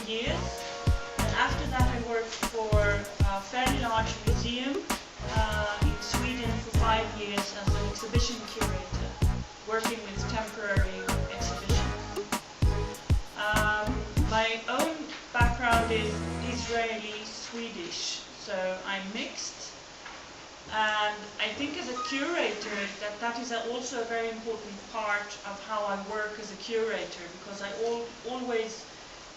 years. And after that I worked for a fairly large museum in Sweden for 5 years as an exhibition curator, working with temporary exhibitions. My own background is Israeli-Swedish, so I'm mixed. And I think as a curator that is also a very important part of how I work as a curator, because I always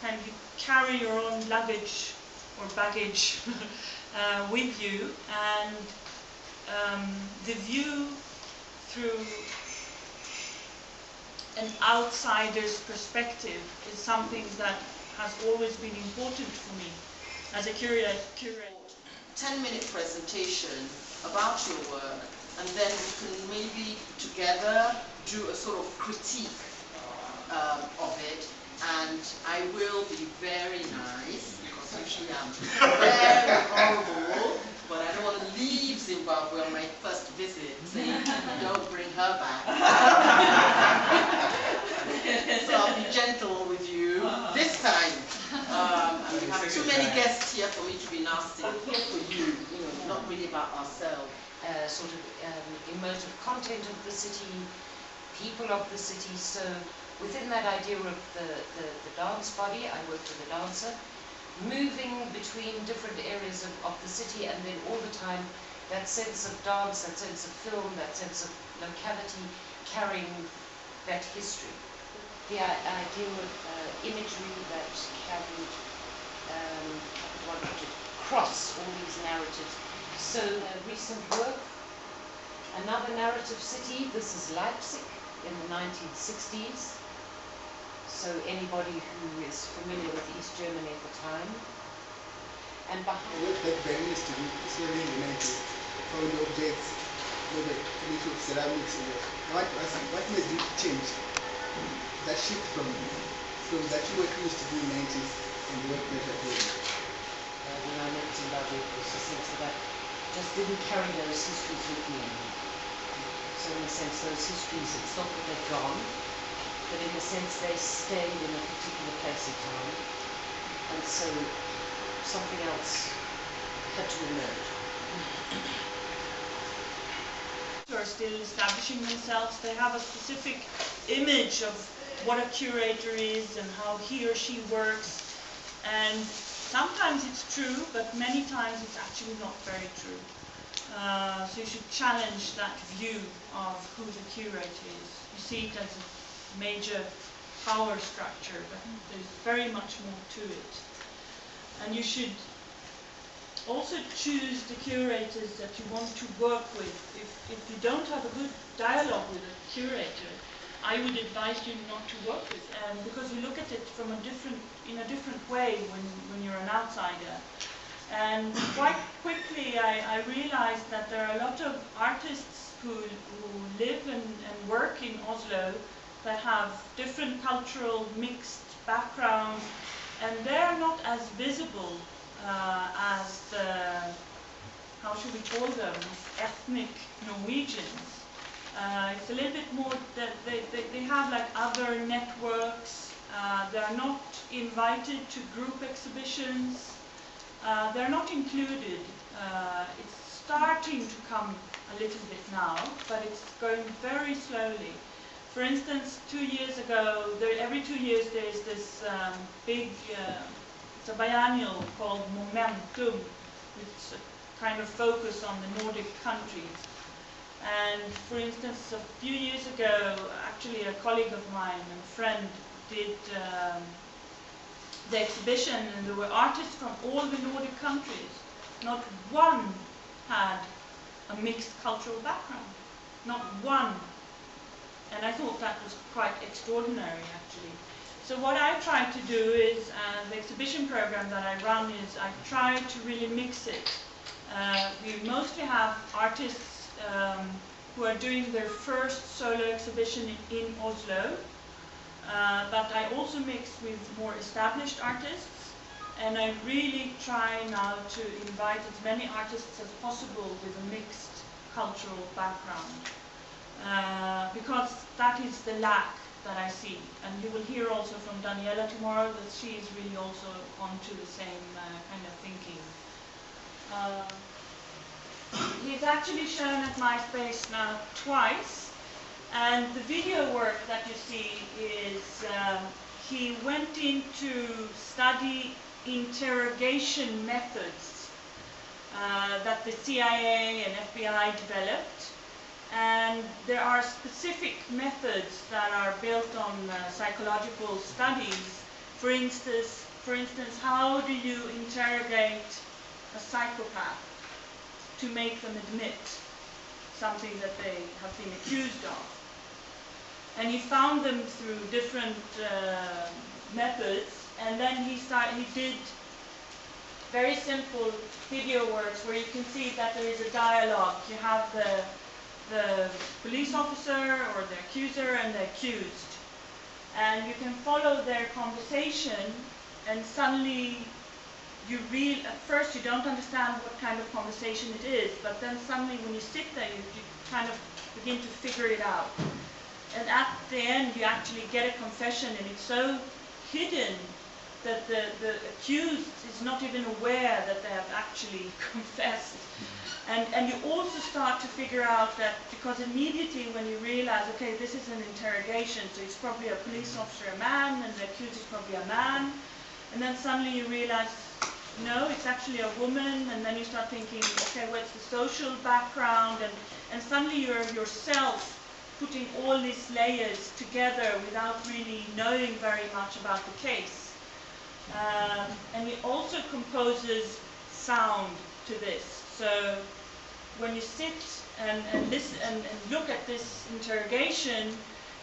kind of carry your own luggage or baggage with you, and the view through an outsider's perspective is something that has always been important for me as a curator. 10-minute presentation about your work, and then we can maybe together do a sort of critique of it. And I will be very nice, because usually I'm very horrible, but I don't want to leave Zimbabwe on my first visit saying, don't bring her back. So I'll be gentle with you this time. And we have too many guests here for me to be nasty. I'm here for you, not really about ourselves. Sort of emotive content of the city, people of the city. So within that idea of the dance body, I work with a dancer, moving between different areas of the city, and then all the time that sense of dance, that sense of film, that sense of locality, carrying that history. The idea of imagery that can cross all these narratives. So recent work, another narrative city, this is Leipzig in the 1960s. So anybody who is familiar with East Germany at the time. And behind what that feminist to do is really in the 90s, found objects, the little ceramics, what made you change? That shift from that you were used to do in the 90s and the work that you're doing. When I left Zimbabwe, it was the sense that I just didn't carry those histories with me anymore. So in a sense, those histories, it's not that they're gone, but in a sense they stayed in a particular place in time, and so something else had to emerge. Are still establishing themselves. They have a specific image of what a curator is and how he or she works, and sometimes it's true, but many times it's actually not very true. So you should challenge that view of who the curator is. You see it as a major power structure, but there's very much more to it. And you should also choose the curators that you want to work with. If you don't have a good dialogue with a curator, I would advise you not to work with them, because you look at it from in a different way when you're an outsider. And quite quickly I realized that there are a lot of artists who live and work in Oslo that have different cultural mixed backgrounds, and they're not as visible as the, how should we call them, ethnic Norwegians. It's a little bit more that they have like other networks. They are not invited to group exhibitions. They're not included. It's starting to come a little bit now, but it's going very slowly. For instance, 2 years ago, every 2 years there's this big, it's a biennial called Momentum, which kind of focus on the Nordic countries. And for instance, a few years ago, actually a colleague of mine and friend did the exhibition, and there were artists from all the Nordic countries. Not one had a mixed cultural background. Not one. And I thought that was quite extraordinary, actually. So what I try to do is, the exhibition program that I run is, I try to really mix it. We mostly have artists who are doing their first solo exhibition in Oslo, but I also mix with more established artists, and I really try now to invite as many artists as possible with a mixed cultural background, because that is the lack that I see. And you will hear also from Daniella tomorrow that she is really also onto the same kind of thinking. He's actually shown at my space now twice, and the video work that you see is he went in to study interrogation methods that the CIA and FBI developed. And there are specific methods that are built on psychological studies. For instance, how do you interrogate a psychopath to make them admit something that they have been accused of? And he found them through different methods, and then he did very simple video works where you can see that there is a dialogue. You have the police officer or the accuser and the accused, and you can follow their conversation, and suddenly at first you don't understand what kind of conversation it is, but then suddenly when you sit there you kind of begin to figure it out, and at the end you actually get a confession, and it's so hidden that the accused is not even aware that they have actually confessed. And you also start to figure out that, because immediately when you realize, okay, this is an interrogation, so it's probably a police officer, a man, and the accused is probably a man, and then suddenly you realize, no, it's actually a woman, and then you start thinking, okay, what's the social background, and suddenly you're yourself putting all these layers together without really knowing very much about the case. And he also composes sound to this. So when you sit and listen and look at this interrogation,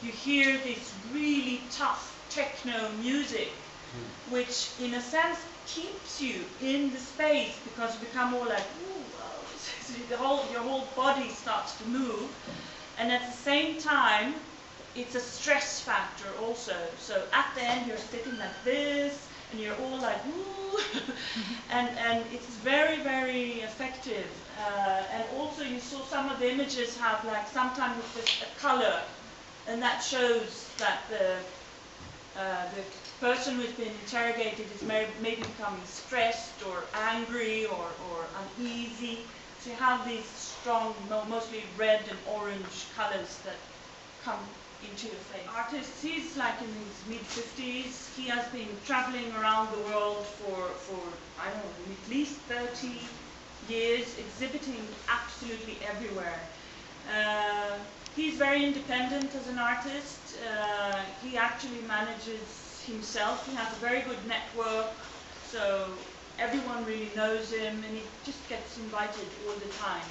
you hear this really tough techno music, which in a sense keeps you in the space, because you become all like, ooh, wow, your whole body starts to move, and at the same time it's a stress factor also. So at the end you're sitting like this, and you're all like, ooh, and it's very, very effective. And also you saw some of the images have like, sometimes it's just a color, and that shows that the person who's been interrogated is maybe becoming stressed or angry or uneasy. So you have these strong, mostly red and orange colors that come into your face. Artist, he's like in his mid-50s. He has been traveling around the world for I don't know, at least 30 years, exhibiting absolutely everywhere. He's very independent as an artist. He actually manages himself. He has a very good network, so everyone really knows him, and he just gets invited all the time.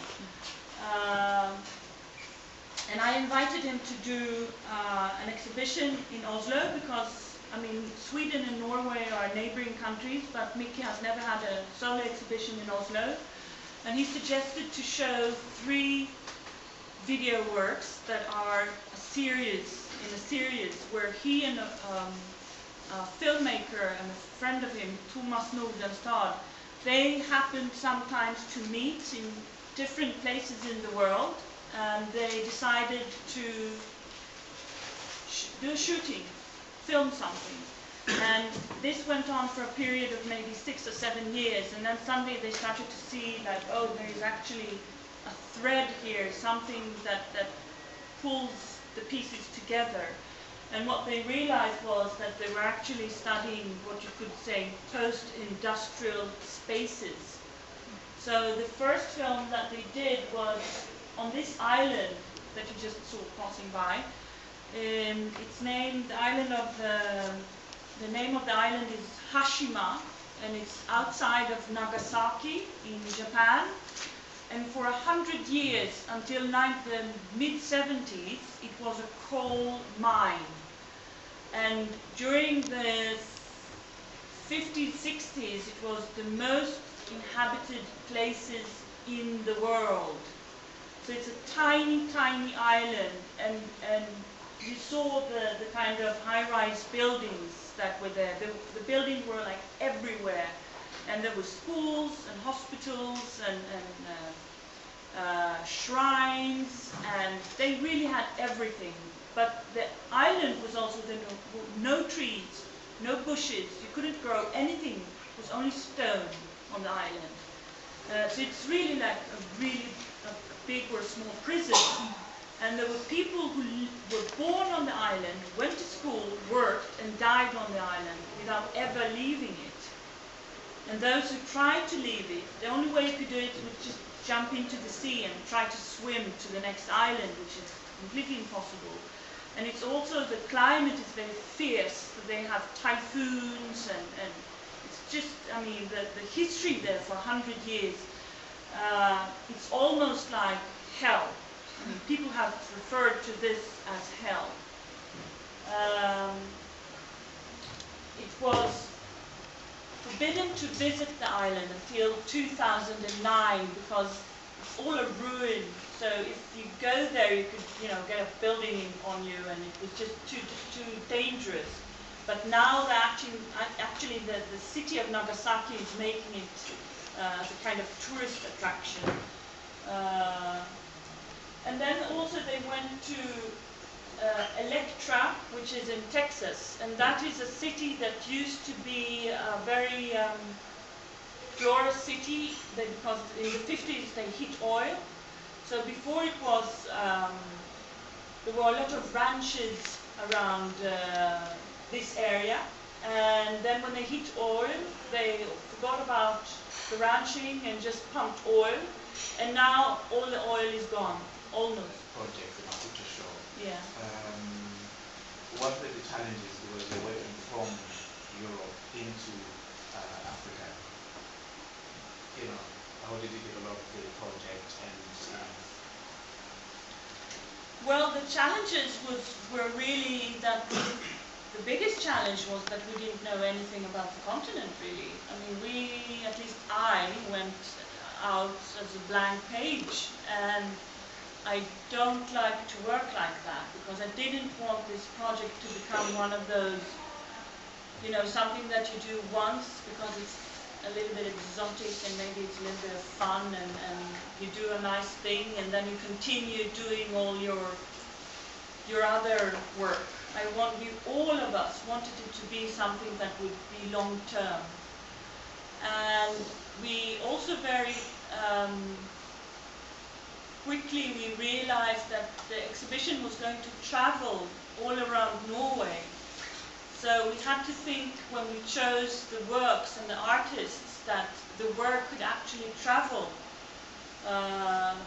And I invited him to do an exhibition in Oslo, because, I mean, Sweden and Norway are neighboring countries, but Mickey has never had a solo exhibition in Oslo. And he suggested to show 3 video works that are a series where he and a filmmaker and a friend of him, Thomas Nordenstad, they happened sometimes to meet in different places in the world, and they decided to do a shooting, film something. And this went on for a period of maybe 6 or 7 years, and then suddenly they started to see like, oh, there is actually a thread here, something that pulls the pieces together. And what they realized was that they were actually studying what you could say post-industrial spaces. So the first film that they did was on this island that you just saw passing by. It's named, the name of the island is Hashima, and it's outside of Nagasaki in Japan. And for 100 years, until the mid-70s, it was a coal mine. And during the 50s, 60s, it was the most inhabited places in the world. So it's a tiny, tiny island, and you saw the kind of high-rise buildings that were there. The buildings were like everywhere, and there were schools and hospitals and shrines, and they really had everything. but the island was also no trees, no bushes. You couldn't grow anything. It was only stone on the island. So it's really like a big or small prison. And there were people who were born on the island, went to school, worked, and died on the island without ever leaving it. And those who tried to leave it, the only way you could do it was just jump into the sea and try to swim to the next island, which is completely impossible. And it's also, the climate is very fierce. They have typhoons and it's just, I mean, the history there for 100 years, it's almost like hell. I mean, people have referred to this as hell. It was forbidden to visit the island until 2009 because it's all a ruin. So if you go there, you could, get a building on you, and it was just too dangerous. But now actually the city of Nagasaki is making it as a kind of tourist attraction. And then also they went to Electra, which is in Texas, and that is a city that used to be a very flora city, because in the 50s they hit oil. So before it was, there were a lot of ranches around this area, and then when they hit oil, they forgot about the ranching and just pumped oil, and now all the oil is gone, almost. Project to show. Yeah. What were the challenges because you're working from Europe into Africa? How did you develop the project? Well, the challenges were really that the biggest challenge was that we didn't know anything about the continent, really. I mean, at least I went out as a blank page, and I don't like to work like that, because I didn't want this project to become one of those, something that you do once because it's a little bit exotic and maybe it's a little bit of fun, and you do a nice thing and then you continue doing all your other work. All of us wanted it to be something that would be long term. And we also very quickly we realized that the exhibition was going to travel all around Norway. So we had to think, when we chose the works and the artists, that the work could actually travel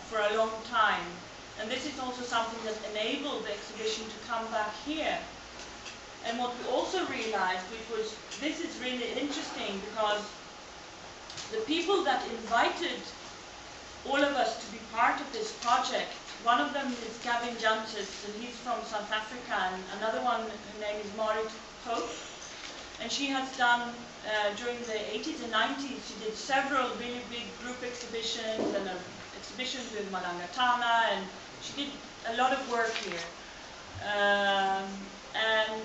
for a long time. And this is also something that enabled the exhibition to come back here. And what we also realized, this is really interesting, because the people that invited all of us to be part of this project, one of them is Gavin Jantis, and he's from South Africa, and another one, her name is Marit Hope, and she has done, during the 80s and 90s, she did several really big group exhibitions and an exhibition with Malangatana, and she did a lot of work here. And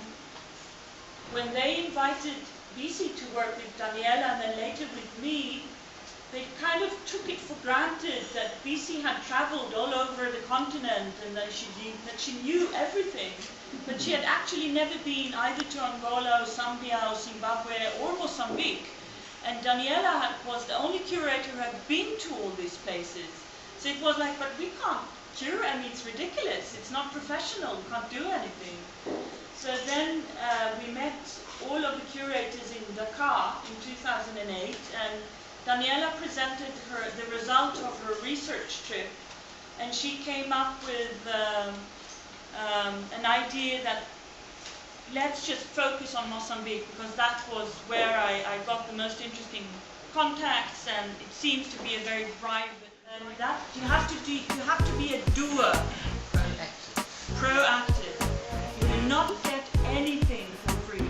when they invited Bisi to work with Daniella and then later with me, they kind of took it for granted that Bisi had traveled all over the continent and that she knew everything. But she had actually never been either to Angola or Zambia or Zimbabwe or Mozambique. And Daniella was the only curator who had been to all these places. So it was like, but we can't curate, I mean, it's ridiculous, it's not professional, we can't do anything. So then we met all of the curators in Dakar in 2008, and Daniella presented the result of her research trip, and she came up with an idea that let's just focus on Mozambique, because that was where I got the most interesting contacts, and it seems to be a very private. And that you have to be a doer, proactive. You will not get anything for free,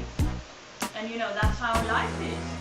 and that's how life is.